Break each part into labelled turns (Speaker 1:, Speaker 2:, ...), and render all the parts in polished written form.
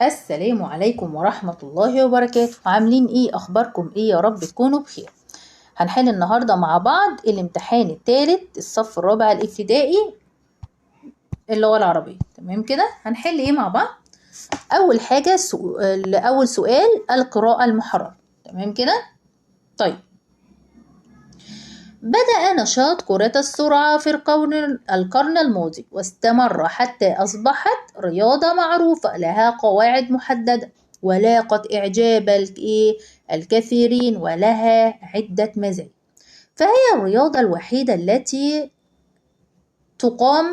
Speaker 1: السلام عليكم ورحمة الله وبركاته. عاملين ايه؟ اخباركم ايه؟ يا رب تكونوا بخير. هنحل النهاردة مع بعض الامتحان الثالث الصف الرابع الابتدائي اللغة العربية. تمام كده؟ هنحل ايه مع بعض؟ اول حاجة اول سؤال القراءة المحررة. تمام كده؟ طيب، بدأ نشاط كرة السرعة في القرن الماضي واستمر حتى أصبحت رياضة معروفة لها قواعد محددة ولاقت إعجاب الكثيرين ولها عدة مزايا. فهي الرياضة الوحيدة التي تقام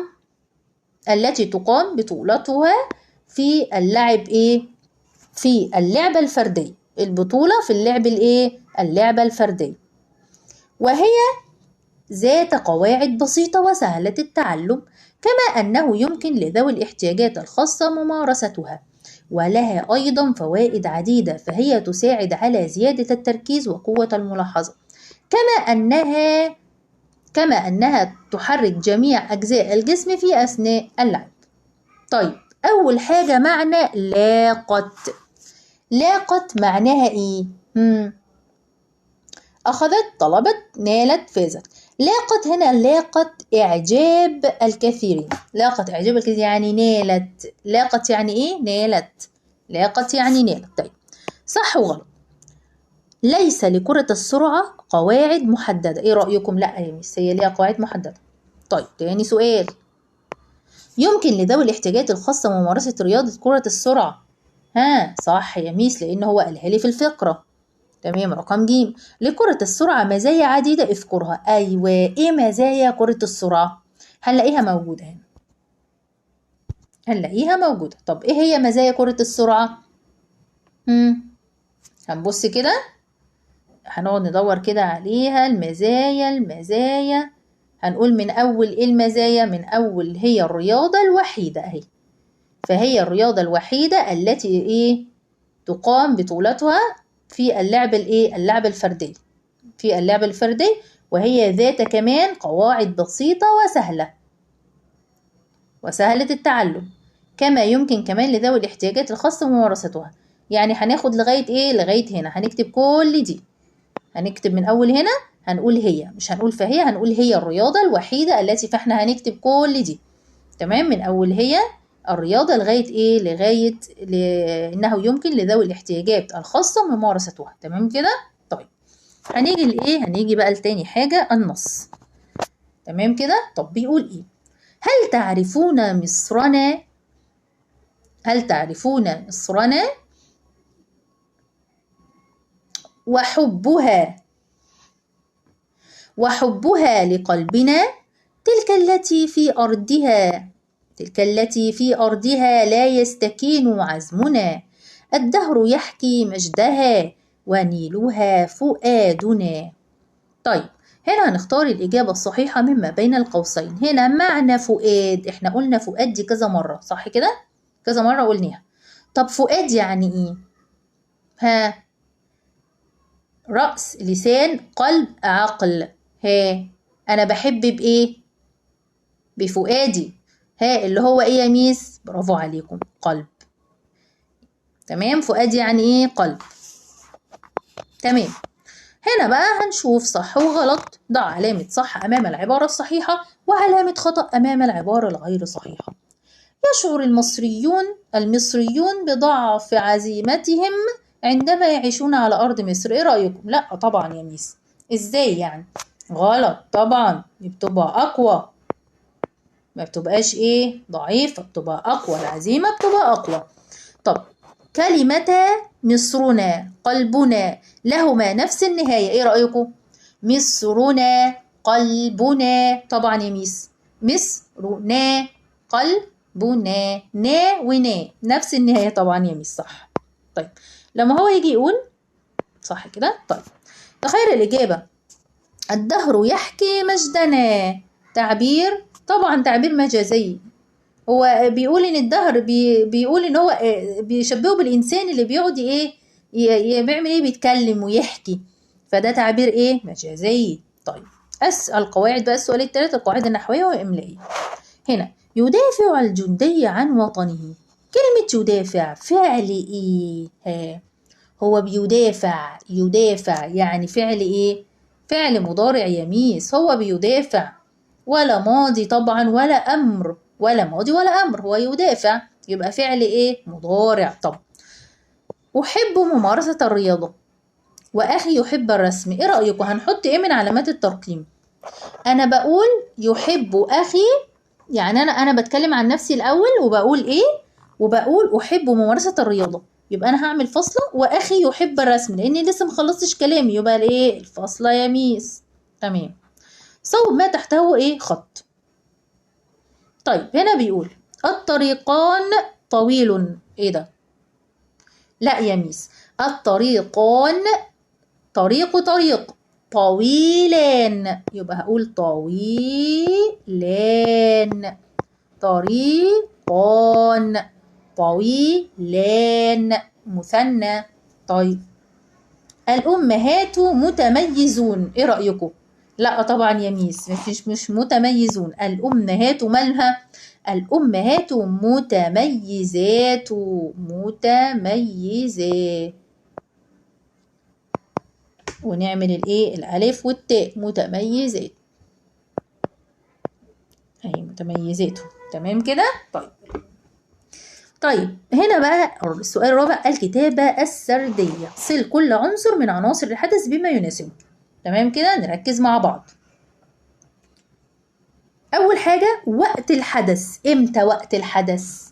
Speaker 1: بطولتها في اللعب في اللعبة الفردية. البطولة في اللعبة الفردية، وهي ذات قواعد بسيطة وسهلة التعلم، كما أنه يمكن لذوي الاحتياجات الخاصة ممارستها، ولها أيضا فوائد عديدة. فهي تساعد على زيادة التركيز وقوة الملاحظة، كما أنها تحرك جميع أجزاء الجسم في أثناء اللعب. طيب، أول حاجة معنى لاقت معناها إيه؟ أخذت، طلبت، نالت، فازت. لاقت إعجاب الكثيرين. يعني نالت. لاقت يعني إيه؟ نالت. لاقت يعني نالت. طيب، صح وغلط. ليس لكرة السرعة قواعد محددة. إيه رأيكم؟ لا يا ميس، هي ليها قواعد محددة. طيب، تاني سؤال. يمكن لذوي الاحتياجات الخاصة ممارسة رياضة كرة السرعة. صح يا ميس، لأن هو قالها لي في الفقرة. تمام. رقم ج، لكرة السرعة مزايا عديدة اذكرها. أيوة، إيه مزايا كرة السرعة؟ هنلاقيها موجودة هنا. طب إيه هي مزايا كرة السرعة؟ هنبص كده، هنقعد ندور كده عليها. المزايا هنقول من أول إيه المزايا؟ من أول هي الرياضة الوحيدة أهي. فهي الرياضة الوحيدة التي تقام بطولتها في اللعبة الفردية. وهي ذات كمان قواعد بسيطة وسهلة التعلم، كما يمكن كمان لذوي الاحتياجات الخاصة ممارستها. يعني هناخد لغاية هنا. هنكتب كل دي، هنكتب من أول هنا. هنقول هي، مش هنقول فهي، هنقول هي الرياضة الوحيدة التي، فاحنا هنكتب كل دي. تمام، من أول هي الرياضة لغاية إنه يمكن لذوي الاحتياجات الخاصة ممارستها. تمام كده؟ طيب، هنيجي بقى لتاني حاجة، النص. تمام كده؟ طب بيقول إيه؟ هل تعرفون مصرنا وحبها لقلبنا، تلك التي في أرضها لا يستكين عزمنا، الدهر يحكي مجدها ونيلها فؤادنا. طيب، هنا هنختار الإجابة الصحيحة مما بين القوسين. هنا معنى فؤاد، احنا قلنا فؤاد دي كذا مرة، صح كده؟ كذا مرة قلناها. طب فؤاد يعني ايه؟ رأس، لسان، قلب، عقل. أنا بحب بإيه؟ بفؤادي. اللي هو إيه يا ميس؟ برافو عليكم، قلب. تمام، فؤاد يعني إيه؟ قلب. تمام. هنا بقى هنشوف صح وغلط. ضع علامة صح أمام العبارة الصحيحة وعلامة خطأ أمام العبارة الغير صحيحة. يشعر المصريون بضعف عزيمتهم عندما يعيشون على أرض مصر. إيه رأيكم؟ لا طبعا يا ميس. إزاي يعني؟ غلط طبعا، دي بتبقى أقوى، ما بتبقاش ضعيفة، بتبقى أقوى. العزيمة بتبقى أقوى. طب، كلمة مصرنا قلبنا لهما نفس النهاية. إيه رأيكم؟ مصرنا قلبنا. طبعا يا ميس، مصرنا قلبنا، نا ونا نفس النهاية طبعا يا ميس، صح. طيب، لما هو يجي يقول صح كده. طيب، تخيل الإجابة الدهر يحكي مجدنا. طبعا تعبير مجازي. هو بيقول ان الدهر بيقول ان هو بيشبهه بالانسان اللي بيقعد بيعمل بيتكلم ويحكي. فده تعبير مجازي. طيب، القواعد بقى، السؤال الثالث، القواعد النحوية والإملائية. هنا يدافع الجندي عن وطنه. كلمة يدافع فعل ايه؟ ها، هو بيدافع، يدافع يعني فعل ايه؟ فعل مضارع يا ميس، هو بيدافع، ولا ماضي طبعا ولا امر، ولا ماضي ولا امر، هو يدافع، يبقى فعل ايه؟ مضارع. طب احب ممارسة الرياضة واخي يحب الرسم، ايه رأيكم هنحط ايه من علامات الترقيم؟ انا بقول يحب اخي، يعني انا بتكلم عن نفسي الاول وبقول ايه؟ وبقول احب ممارسة الرياضة، يبقى انا هعمل فاصلة، واخي يحب الرسم لاني لسه مخلصتش كلامي، يبقى الايه؟ الفاصلة يا ميس. تمام. صوب ما تحته ايه؟ خط. طيب هنا بيقول الطريقان طويل، ايه ده؟ لا يا ميس، الطريقان، طريق طويلان، يبقى هقول طويلان، طريقان طويلان مثنى. طيب الأمهات متميزون، ايه رأيكم؟ لا طبعا يا ميس، مش متميزون، الأمهات مالها؟ الأمهات متميزات، متميزات، ونعمل الايه؟ الألف والتاء، متميزات، اهي متميزات. تمام كده. طيب هنا بقى السؤال الرابع، الكتابة السردية، صل كل عنصر من عناصر الحدث بما يناسبه. تمام كده، نركز مع بعض. أول حاجة وقت الحدث، إمتى وقت الحدث؟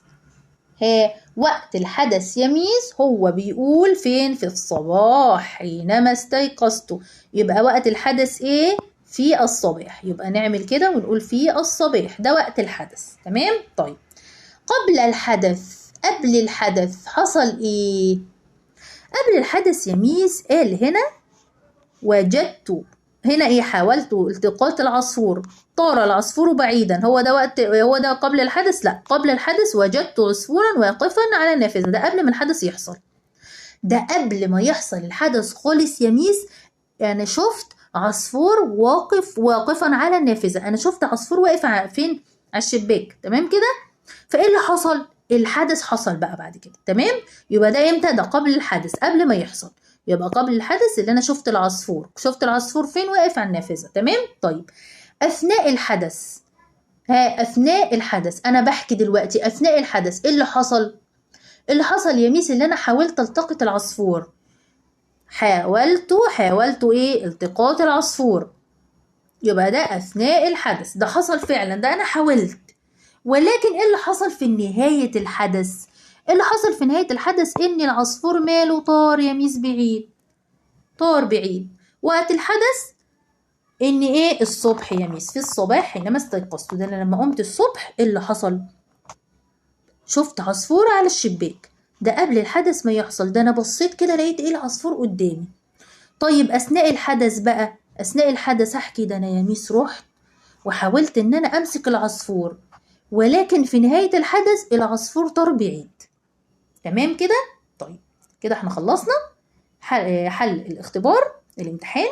Speaker 1: وقت الحدث يا ميس هو بيقول فين؟ في الصباح حينما استيقظت، يبقى وقت الحدث إيه؟ في الصباح، يبقى نعمل كده ونقول في الصباح، ده وقت الحدث. تمام. طيب قبل الحدث، قبل الحدث حصل ايه؟ قبل الحدث يا ميس قال هنا وجدت، هنا ايه؟ حاولت التقاط العصفور، طار العصفور بعيدا، هو ده وقت، هو ده قبل الحدث؟ لا، قبل الحدث وجدت عصفورا واقفا على النافذة، ده قبل ما الحدث يحصل، ده قبل ما يحصل الحدث خالص يا ميس. يعني شفت عصفور واقفا على النافذة، انا شفت عصفور واقف فين؟ على الشباك. تمام كده. فايه اللي حصل؟ الحدث حصل بقى بعد كده. تمام. يبقى ده امتى؟ ده قبل الحدث، قبل ما يحصل، يبقى قبل الحدث اللي انا شفت العصفور، شفت العصفور فين؟ واقف على النافذة. تمام. طيب اثناء الحدث، اثناء الحدث انا بحكي دلوقتي، اثناء الحدث ايه اللي حصل؟ اللي حصل يا ميس اللي انا حاولت التقط العصفور، حاولت ايه؟ التقاط العصفور، يبقى ده اثناء الحدث، ده حصل فعلا، ده انا حاولت. ولكن ايه اللي حصل في نهاية الحدث؟ اللي حصل في نهاية الحدث ان العصفور ماله؟ طار يا ميس بعيد، طار بعيد. وقت الحدث ان ايه؟ الصبح يا ميس، في الصباح حينما استيقظت، ده انا لما قمت الصبح ايه اللي حصل؟ شفت عصفور على الشباك، ده قبل الحدث ما يحصل، ده انا بصيت كده لقيت ايه؟ العصفور قدامي. طيب اثناء الحدث بقى، اثناء الحدث احكي، ده انا يا ميس رحت وحاولت ان انا امسك العصفور، ولكن في نهاية الحدث العصفور طار بعيد. تمام كده. طيب كده احنا خلصنا حل الاختبار الامتحان،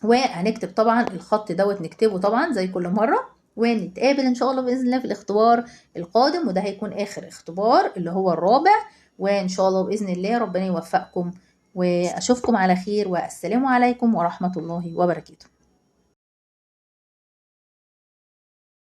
Speaker 1: وهنكتب طبعا الخط دوت، نكتبه طبعا زي كل مرة، ونتقابل ان شاء الله باذن الله في الاختبار القادم، وده هيكون اخر اختبار اللي هو الرابع، وان شاء الله باذن الله ربنا يوفقكم، واشوفكم على خير، والسلام عليكم ورحمة الله وبركاته.